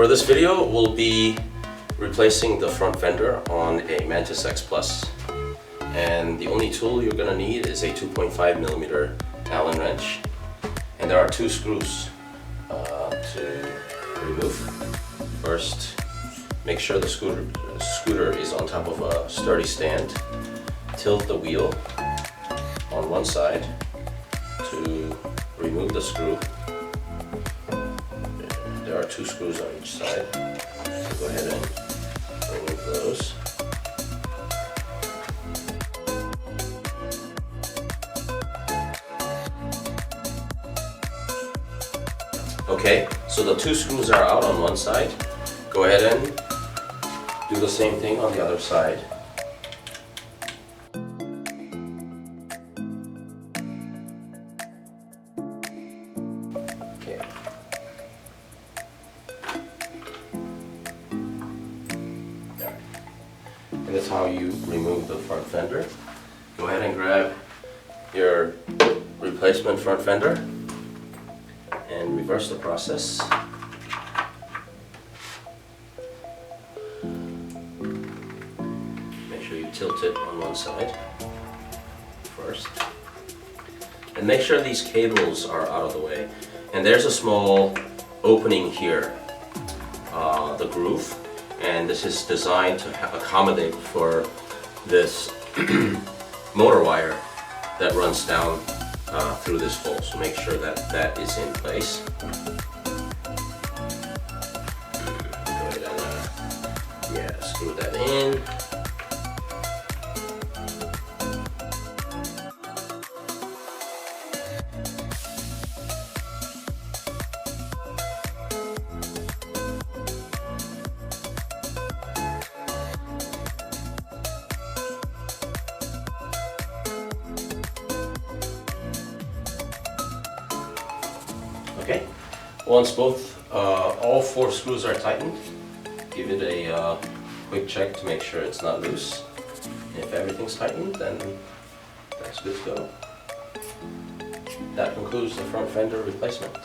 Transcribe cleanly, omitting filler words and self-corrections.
For this video, we'll be replacing the front fender on a Mantis X Plus. And the only tool you're going to need is a 2.5mm Allen wrench. And there are two screws to remove. First, make sure the scooter is on top of a sturdy stand. Tilt the wheel on one side to remove the screw. There are two screws on each side. So go ahead and remove those. Okay, so the two screws are out on one side. Go ahead and do the same thing on the other side. Okay. There. And that's how you remove the front fender. Go ahead and grab your replacement front fender and reverse the process. Make sure you tilt it on one side first. And make sure these cables are out of the way. And there's a small opening here, the groove, and this is designed to accommodate for this motor wire that runs down through this hole. So make sure that that is in place. Go ahead and screw that in. Okay, once all four screws are tightened, give it a quick check to make sure it's not loose. And if everything's tightened, then that's good to go. That concludes the front fender replacement.